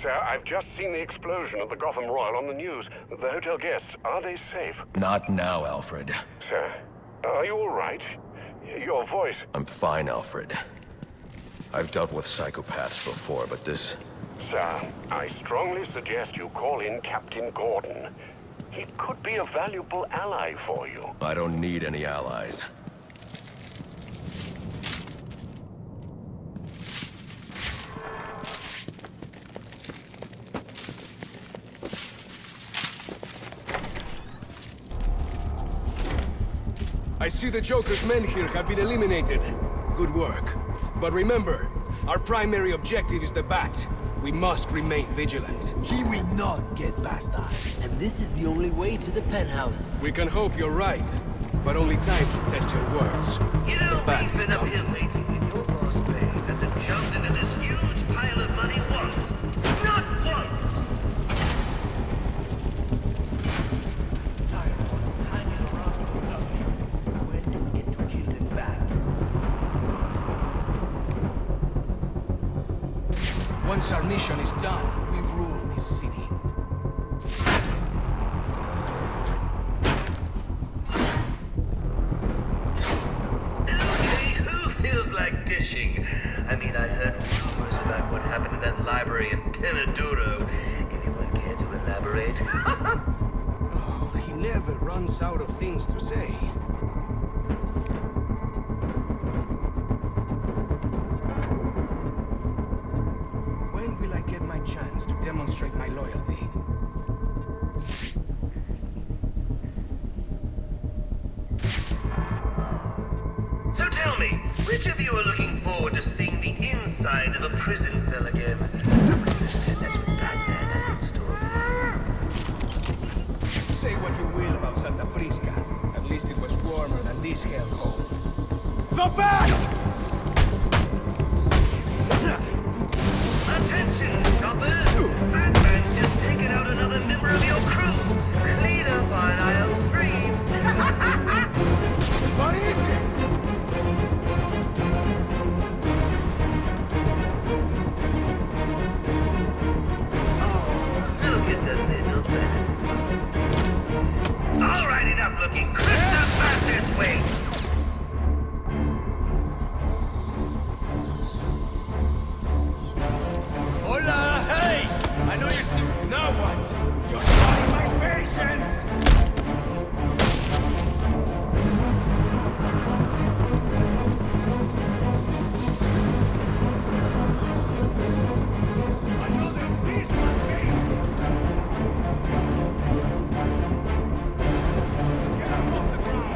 Sir, I've just seen the explosion at the Gotham Royal on the news. The hotel guests, are they safe? Not now, Alfred. Sir, are you all right? Your voice... I'm fine, Alfred. I've dealt with psychopaths before, but this... Sir, I strongly suggest you call in Captain Gordon. He could be a valuable ally for you. I don't need any allies. I see the Joker's men here have been eliminated. Good work. But remember, our primary objective is the Bat. We must remain vigilant. He will not get past us. And this is the only way to the penthouse. We can hope you're right, but only time will test your words. You know, The Bat we've is been up here coming. waiting, and your boss man hasn't jumped into this huge pile of money once. Not once! Tired of hanging around with nothing. When do we get to kill this bat? Once our mission is done, we rule this city. Okay, who feels like dishing? I mean, I heard rumors about what happened in that library in Penaduro. Anyone care to elaborate? Oh, he never runs out of things to say. When will I get my chance to demonstrate my loyalty? So tell me, which of you are looking forward to seeing the inside of a prison cell again? That's what Batman has in store for you. Say what you will about Santa Prisca. At least it was warmer than this hellhole. The Bat! Attention, choppers! Batman's just taken out another member of your crew. Clean up on aisle 3. What is this? Oh, look at the little bat. All right, enough looking. Chris the bastard's way. Hola, hey! I know you're still... Now what? You're trying my patience! Another piece for me! Get up off the ground!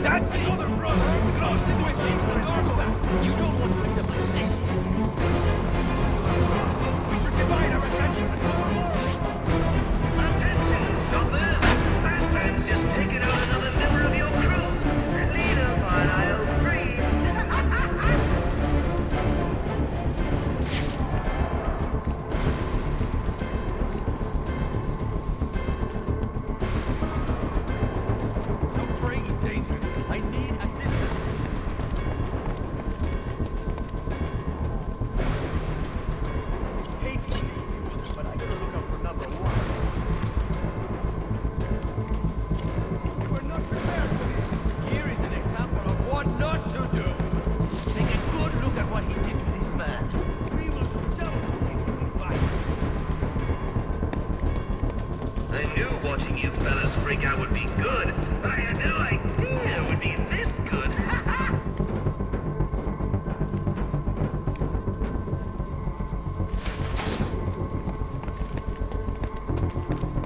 That's the other brother! Lost into his feet in the gargoyle! You don't want to end up like this! We should divide our attention and cover more! Attention, choppers! Batman's just taken out another member of your crew. Clean up on aisle 3. The break is dangerous. I need assistance. Hate to leave, but I gotta look out for number 1. You are not prepared for this. Here is an example of what not to do. Take a good look at what he did to this man. We will show him if we fight. I knew watching you fellas freak out would be good, but I had no idea it would be this good.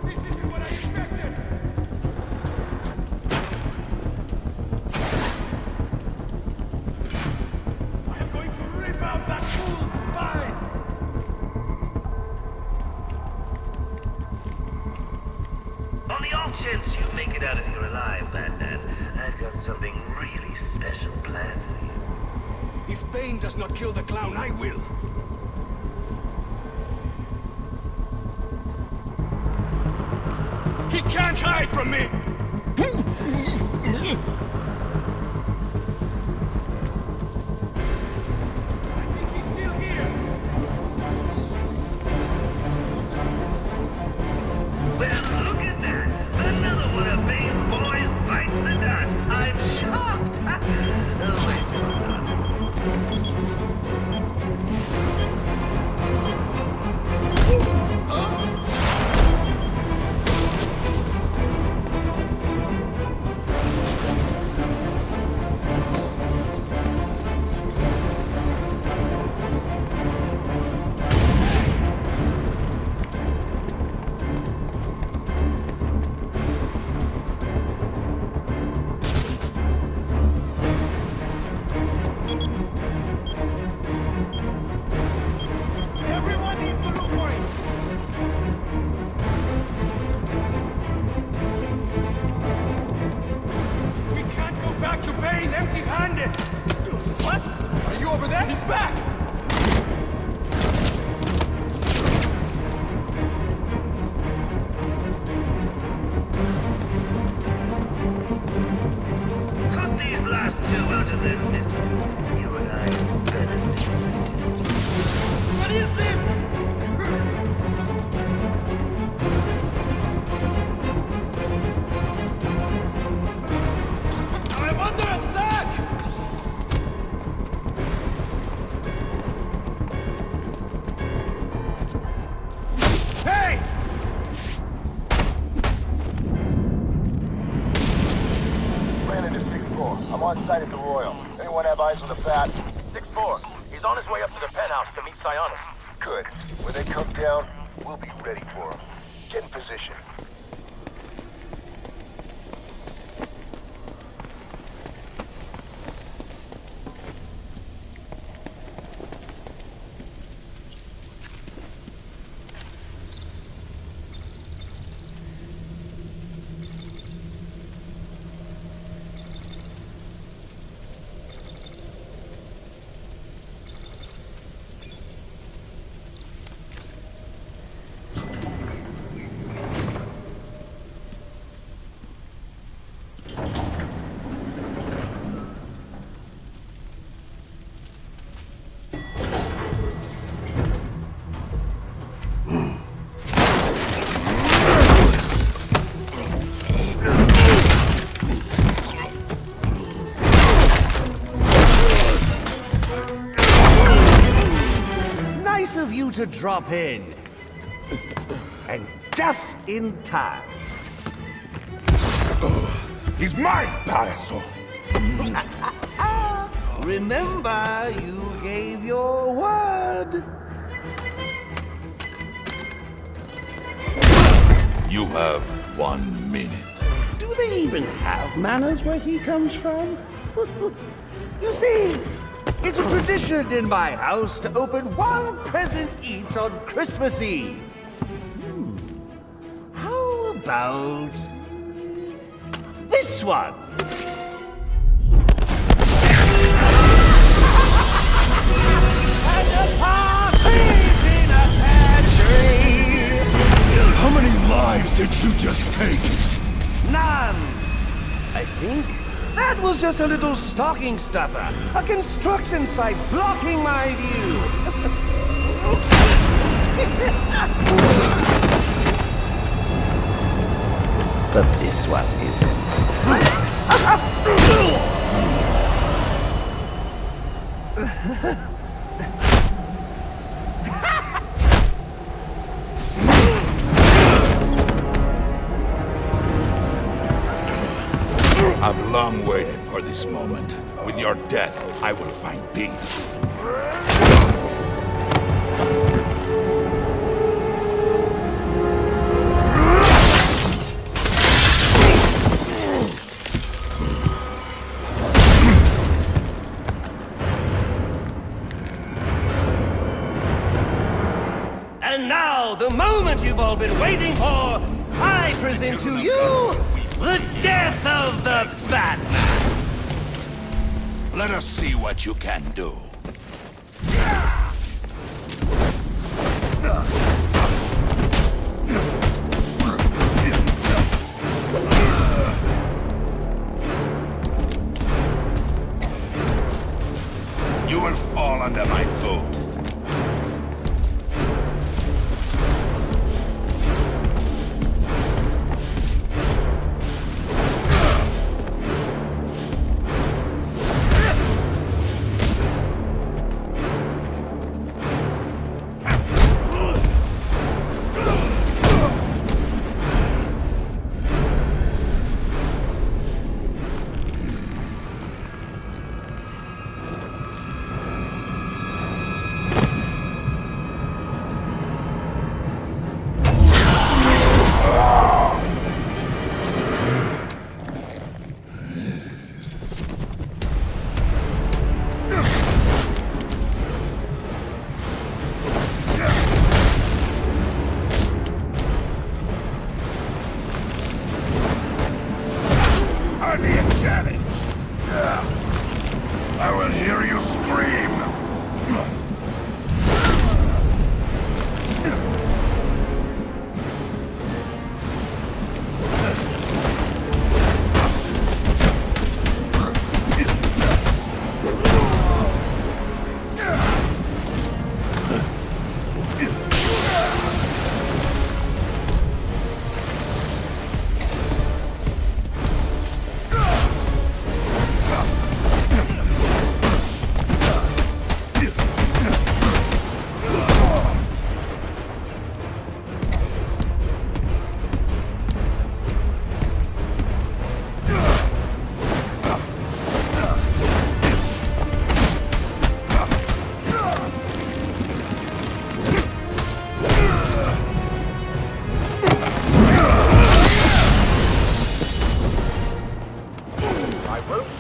This isn't what I expected! I am going to rip out that fool's spine! On the off chance you make it out of here alive, Batman, I've got something really special planned for you. If Bane does not kill the clown, I will! He can't hide from me! He's back! Cut these last two out of their misery. You and I benefit. What is this? I'm under attack! Hey! Brandon to 6-4. I'm on site at the Royal. Anyone have eyes on the Bat? 6-4. He's on his way up to the penthouse to meet Psionics. Good. When they come down, we'll be ready for him. Get in position. Nice of you to drop in. And just in time. He's mine, Payaso! Remember, you gave your word. You have 1 minute. Do they even have manners where he comes from? You see, it's a tradition in my house to open one present each on Christmas Eve. How about this one? And a partridge in a pear tree. How many lives did you just take? None. I think that was just a little stocking stuffer. A construction site blocking my view. But this one isn't. I've long waited for this moment. With your death, I will find peace. And now, the moment you've all been waiting for, I present to you the death of the Batman! Let us see what you can do. You will fall under my boot. I will hear you scream.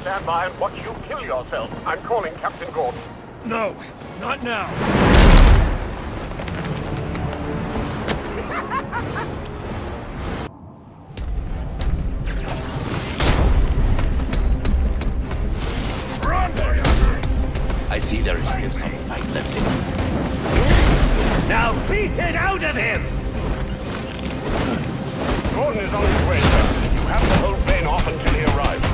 Stand by and watch you kill yourself. I'm calling Captain Gordon. No, not now. Run! I see there is still some fight left in you. Now beat it out of him! Gordon is on his way, sir. You have to hold Bane off until he arrives.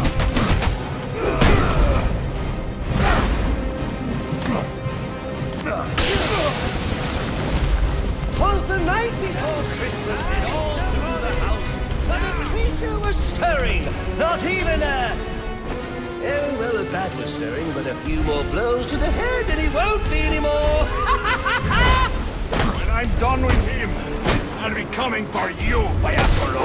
'Twas the night before Christmas, and all through the house, not a creature was stirring, not even a... Oh, well, a bat was stirring, but a few more blows to the head and he won't be anymore. When I'm done with him, I'll be coming for you, Bayasolo.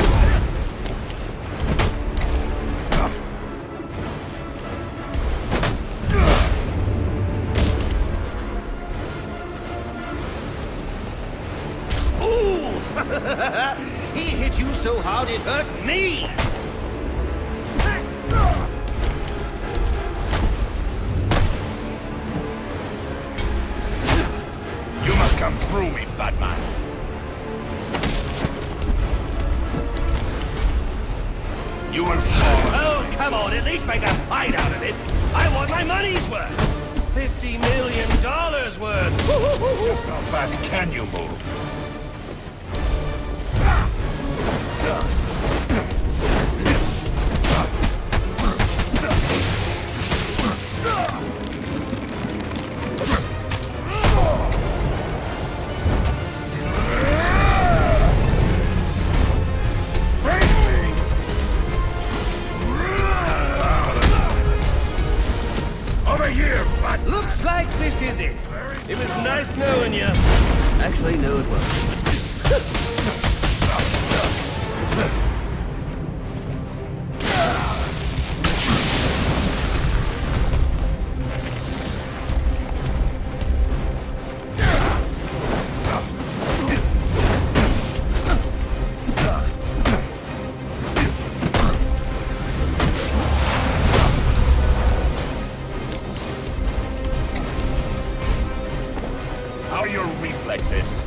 He hit you so hard it hurt me! You must come through me, Batman. You will fall. Oh, come on, at least make a fight out of it! I want my money's worth! $50 million worth! Just how fast can you move? Looks like this is it. It was nice knowing you. Actually, no, it wasn't. How are your reflexes?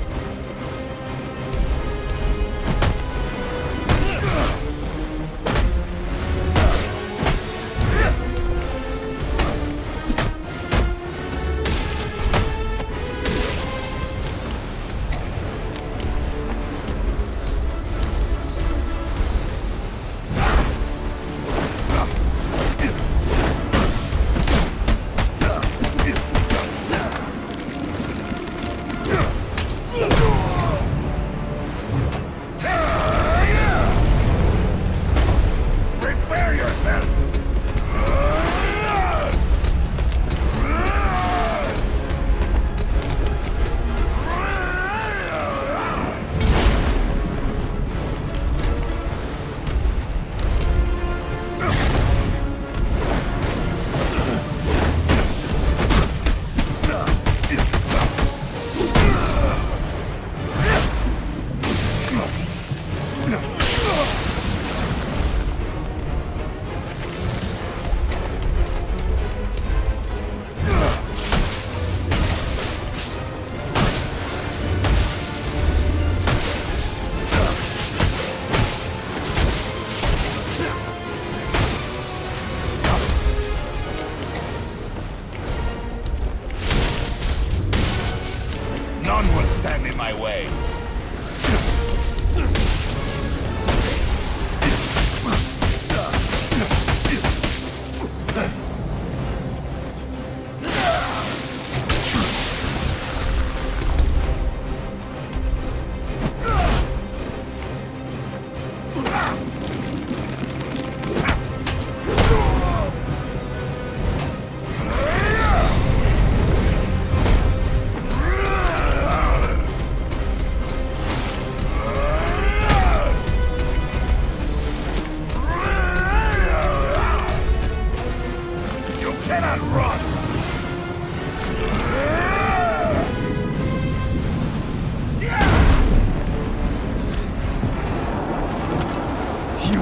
my way.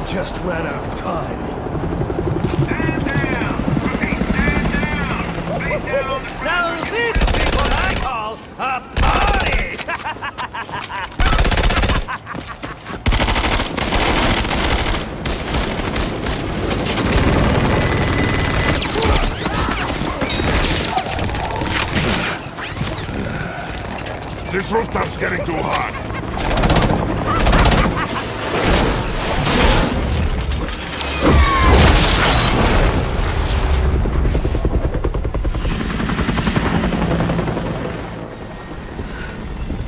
Just ran out of time. Stand down! Repeat, stand down! Face down! Now this is what I call a party! This rooftop's getting too hot.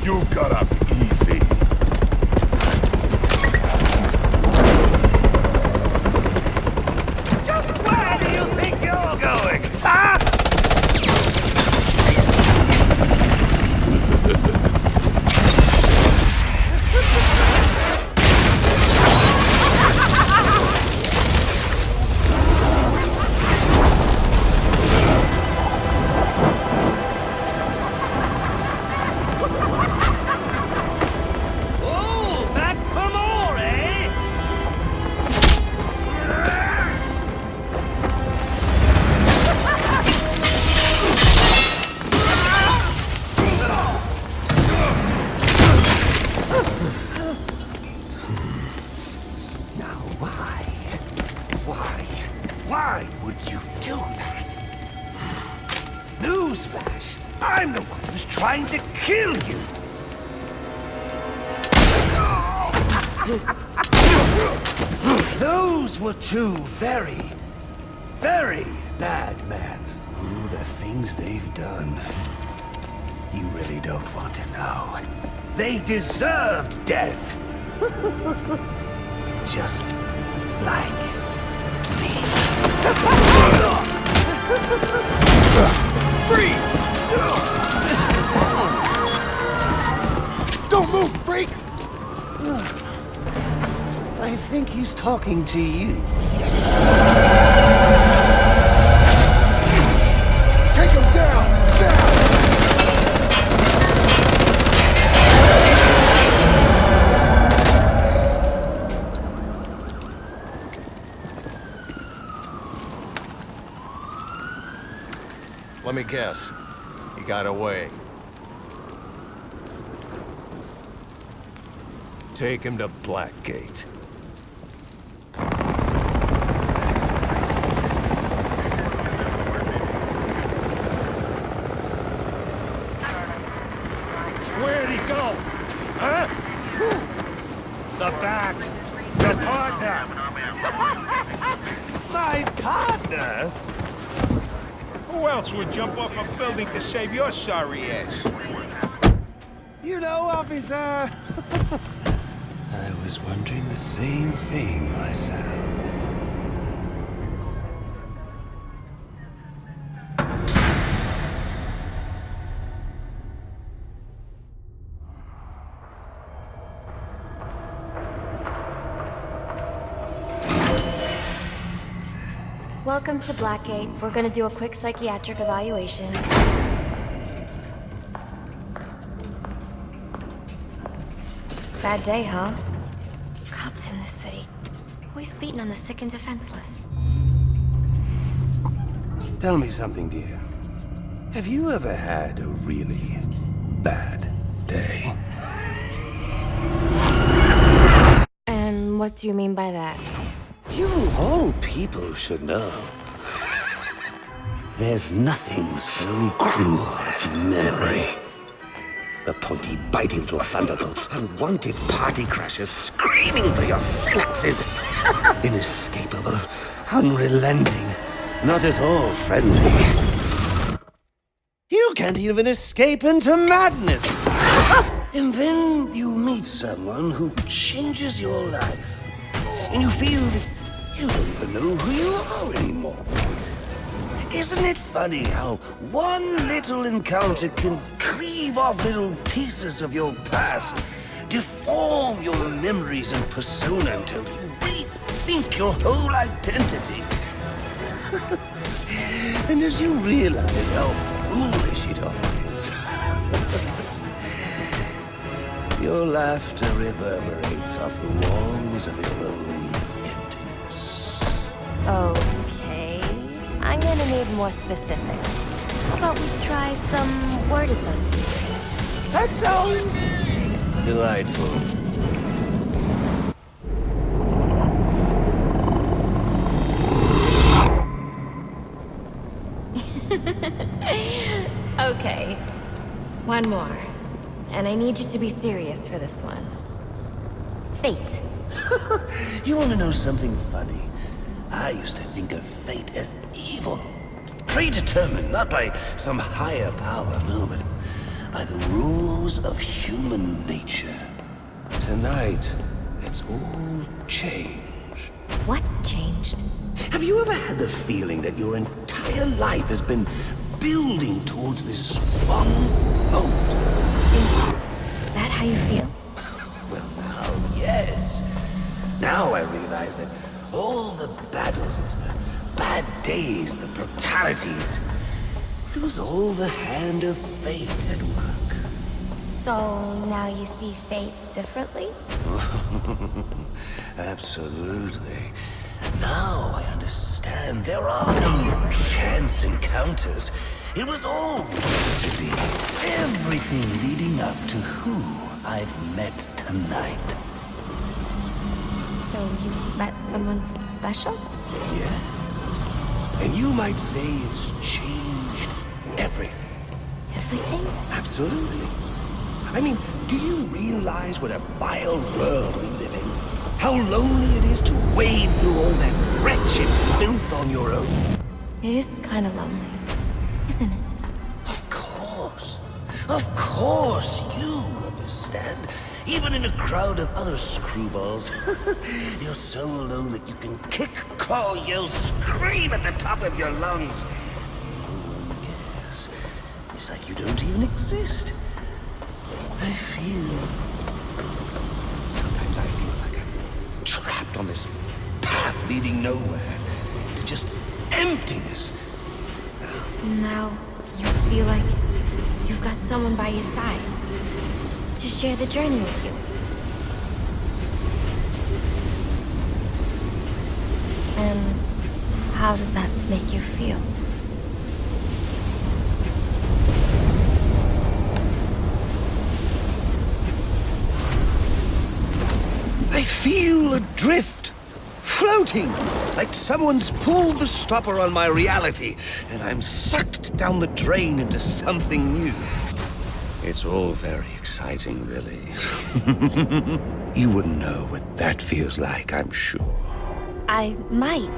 You got off easy. Just where do you think you're going? Huh? Why would you do that? Newsflash! I'm the one who's trying to kill you! Those were two very, very bad men. Ooh, the things they've done. You really don't want to know. They deserved death. Just like me. Freeze! Don't move, freak! I think he's talking to you. Take him down! Now! Let me guess. He got away. Take him to Blackgate. Where'd he go? Huh? The Bat. Your partner. My partner? Who else would jump off a building to save your sorry ass? You know, officer. I was wondering the same thing myself. Welcome to Blackgate. We're gonna do a quick psychiatric evaluation. Bad day, huh? Cops in this city. Always beating on the sick and defenseless. Tell me something, dear. Have you ever had a really bad day? And what do you mean by that? You of all people should know. There's nothing so cruel as memory. The pointy, biting little thunderbolts. Unwanted party crashers screaming through your synapses. Inescapable, unrelenting, not at all friendly. You can't even escape into madness. And then you meet someone who changes your life. And you feel that you don't even know who you are anymore. Isn't it funny how one little encounter can cleave off little pieces of your past, deform your memories and persona until you rethink your whole identity? And as you realize how foolish it all is, your laughter reverberates off the walls of your own emptiness. Okay. I'm gonna need more specifics. How about we try some word association? That sounds delightful. Okay. One more. And I need you to be serious for this one. Fate. You want to know something funny? I used to think of fate as evil. Predetermined, not by some higher power, no, but by the rules of human nature. But tonight, it's all changed. What's changed? Have you ever had the feeling that your entire life has been building towards this one moment? Is that how you feel? Well, now, yes. Now I realize that all the battles, the bad days, the brutalities, it was all the hand of fate at work. So now you see fate differently? Absolutely. Now I understand there are no chance encounters. It was all meant to be. Everything leading up to who I've met tonight. So you've met someone special? Yes. And you might say it's changed everything. Everything? Absolutely. I mean, do you realize what a vile world we live in? How lonely it is to wade through all that wretched filth on your own? It is kind of lonely, isn't it? Of course. Of course, you understand. Even in a crowd of other screwballs, you're so alone that you can kick, claw, yell, scream at the top of your lungs. No one cares. It's like you don't even exist. I feel... Sometimes I feel like I'm trapped on this path leading nowhere. To just emptiness. Now you feel like you've got someone by your side to share the journey with you. And how does that make you feel? I feel adrift, floating, like someone's pulled the stopper on my reality, and I'm sucked down the drain into something new. It's all very exciting, really. You wouldn't know what that feels like, I'm sure. I might.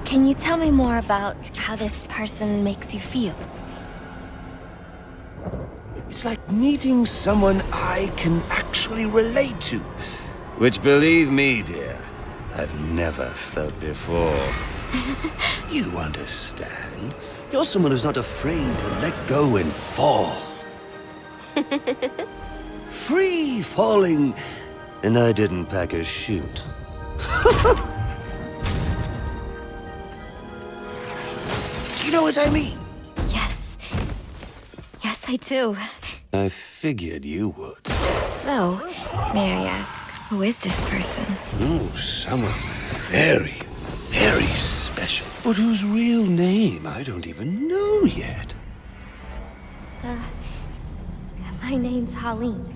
Can you tell me more about how this person makes you feel? It's like meeting someone I can actually relate to. Which, believe me, dear, I've never felt before. You understand? You're someone who's not afraid to let go and fall. Free falling, and I didn't pack a chute. Do you know what I mean? Yes. Yes, I do. I figured you would. So, may I ask, who is this person? Oh, someone very, very special. But whose real name I don't even know yet. My name's Harleen.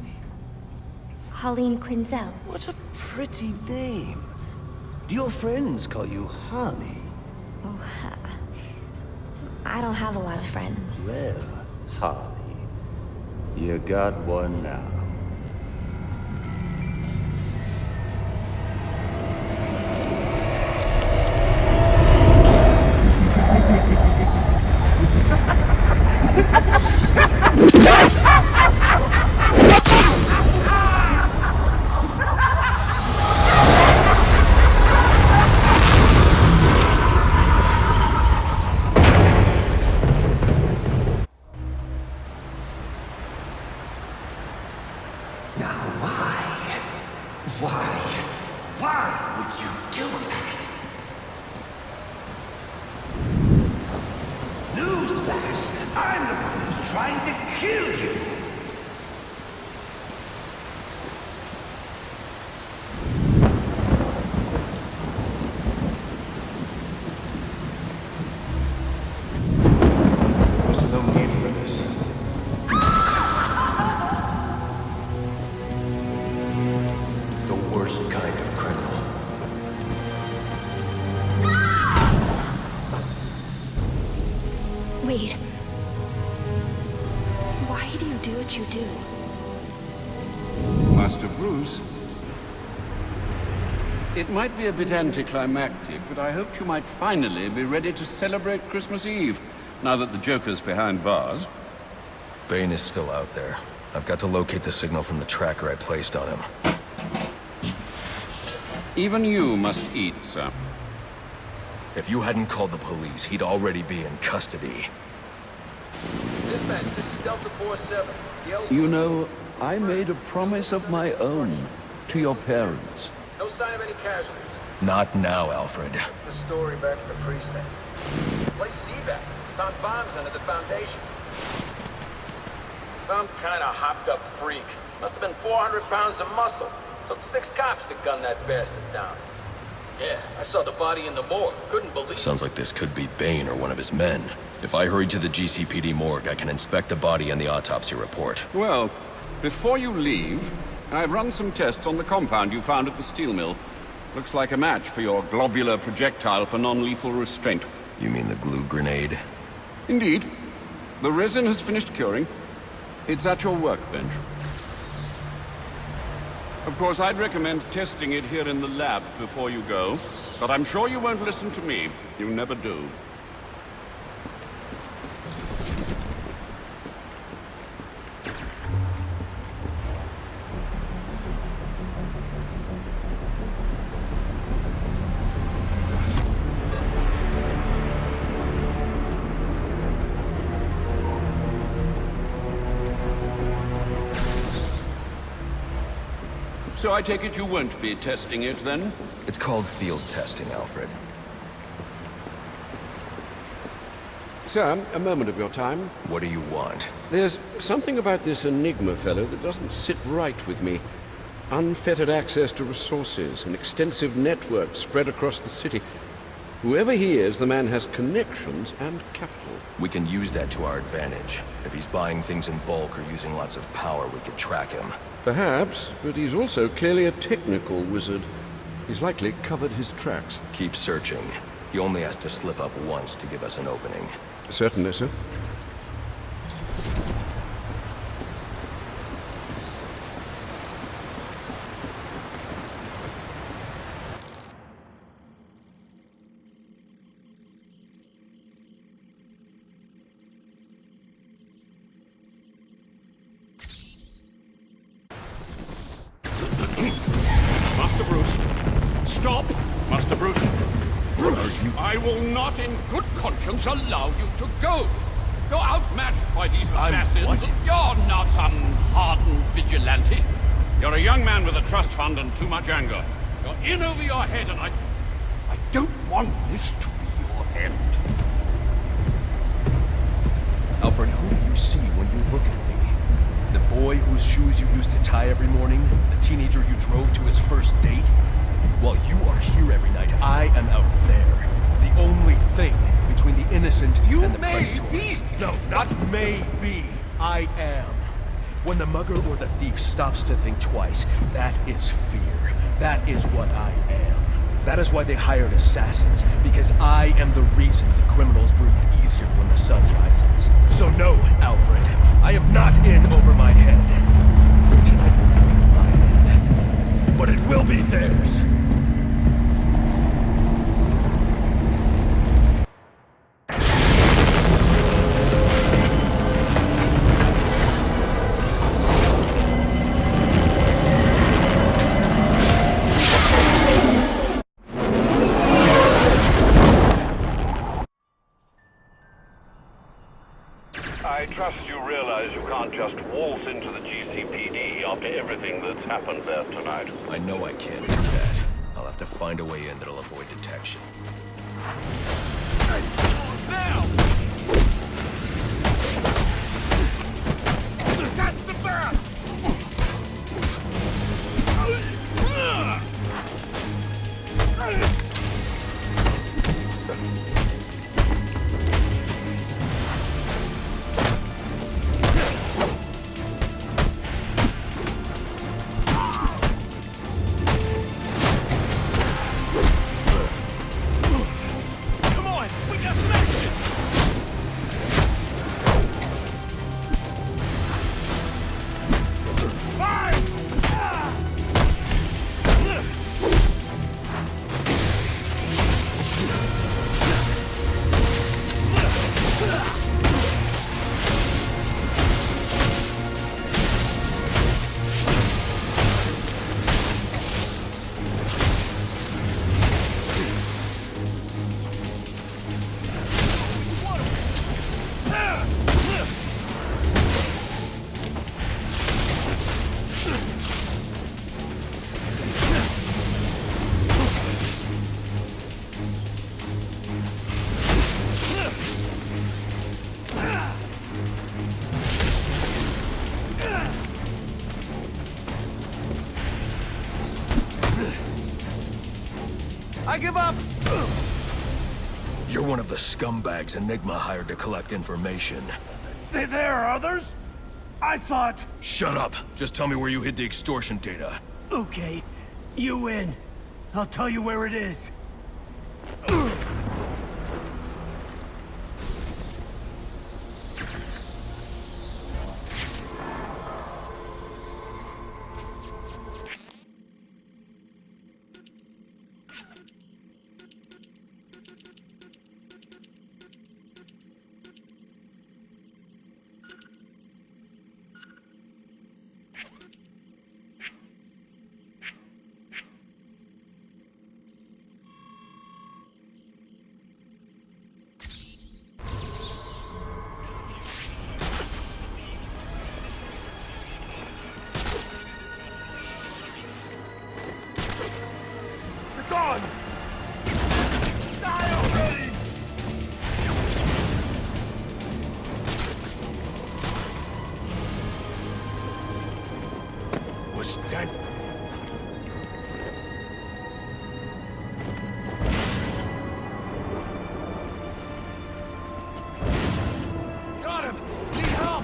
Harleen Quinzel. What a pretty name. Do your friends call you Harley? Oh, I don't have a lot of friends. Well, Harley, You got one now. Why would you do that? Newsflash! I'm the one who's trying to kill you! There's no need for this. The worst kind of criminal. Wait. Why do you do what you do? Master Bruce, it might be a bit anticlimactic, but I hoped you might finally be ready to celebrate Christmas Eve, now that the Joker's behind bars. Bane is still out there. I've got to locate the signal from the tracker I placed on him. Even you must eat, sir. If you hadn't called the police, he'd already be in custody. Dispatch, this is Delta 47. You know, I made a promise of my own to your parents. No sign of any casualties. Not now, Alfred. The story back in the precinct. Place is evac. Found bombs under the foundation. Some kind of hopped-up freak. Must have been 400 pounds of muscle. Took 6 cops to gun that bastard down. Yeah, I saw the body in the morgue. Couldn't believe it. Sounds like this could be Bane or one of his men. If I hurry to the GCPD morgue, I can inspect the body and the autopsy report. Well, before you leave, I've run some tests on the compound you found at the steel mill. Looks like a match for your globular projectile for non-lethal restraint. You mean the glue grenade? Indeed. The resin has finished curing. It's at your workbench. Of course, I'd recommend testing it here in the lab before you go, but I'm sure you won't listen to me. You never do. So I take it you won't be testing it, then? It's called field testing, Alfred. Sir, a moment of your time. What do you want? There's something about this Enigma fellow that doesn't sit right with me. Unfettered access to resources, an extensive network spread across the city. Whoever he is, the man has connections and capital. We can use that to our advantage. If he's buying things in bulk or using lots of power, we could track him. Perhaps, but he's also clearly a technical wizard. He's likely covered his tracks. Keep searching. He only has to slip up once to give us an opening. Certainly, sir. Master Bruce. Stop! Master Bruce. Bruce, I will not in good conscience allow you to go. You're outmatched by these assassins. What? You're not some hardened vigilante. You're a young man with a trust fund and too much anger. You're in over your head, and I don't want this to be your end. Alfred, who do you see when you look at me? The boy whose shoes you used to tie every morning? The teenager you drove to his first date? While you are here every night, I am out there. The only thing between the innocent and the predator. Be. No, not may be. I am. When the mugger or the thief stops to think twice, that is fear. That is what I am. That is why they hired assassins, because I am the reason the criminals breathe easier when the sun rises. So no, Alfred, I am not in over my You realize you can't just waltz into the GCPD after everything that's happened there tonight. I know I can't do that. I'll have to find a way in that'll avoid detection. Now! That's the bat! I give up! You're one of the scumbags Enigma hired to collect information. There are others? I thought... Shut up! Just tell me where you hid the extortion data. Okay, you win. I'll tell you where it is. Gone! Die already! Was that... Got him! Need help!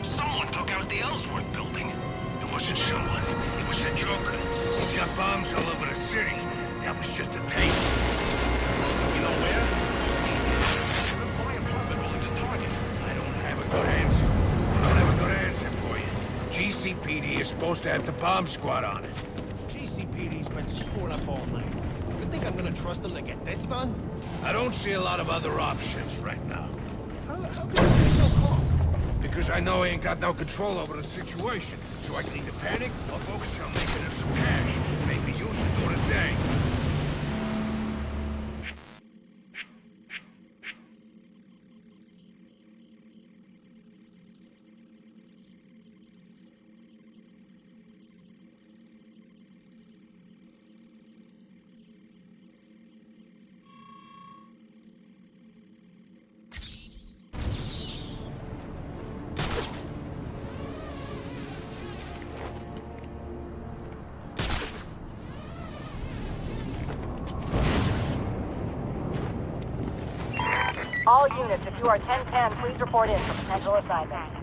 Someone took out the Ellsworth building. It wasn't someone. It was the Joker. He's got bombs all over the city. That was just a taste. You know where? Buy apartment building to target. I don't have a good answer. I don't have a good answer for you. GCPD is supposed to have the bomb squad on it. GCPD's been screwed up all night. You think I'm gonna trust them to get this done? I don't see a lot of other options right now. How can you be so calm? Because I know I ain't got no control over the situation. So I can either panic or focus on making us some cash. Maybe you should do the same. All units, if you are 1010, please report in for potential assignment.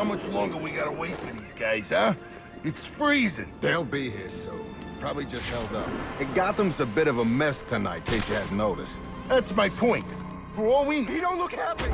much longer we gotta wait for these guys, huh? It's freezing. They'll be here soon. Probably just held up. And Gotham's a bit of a mess tonight, in case you hadn't noticed. That's my point. For all we know, He don't look happy!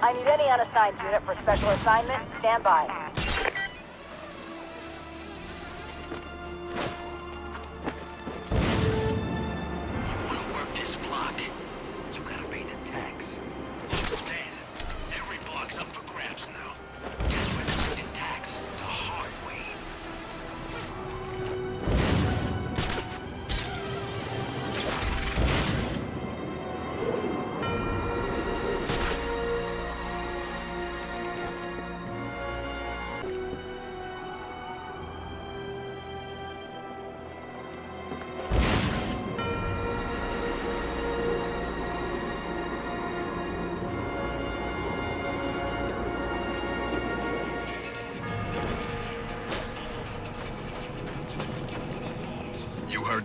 I need any unassigned unit for special assignment. Stand by. You want to work this block? You gotta pay the tax. Man, every block's up for grabs now. Guess we're collecting tax the hard way.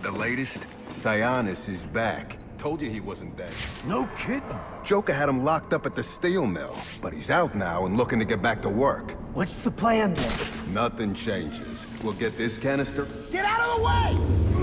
the latest? Sionis is back. Told you he wasn't dead. No kidding. Joker had him locked up at the steel mill, but he's out now and looking to get back to work. What's the plan then? Nothing changes. We'll get this canister. Get out of the way!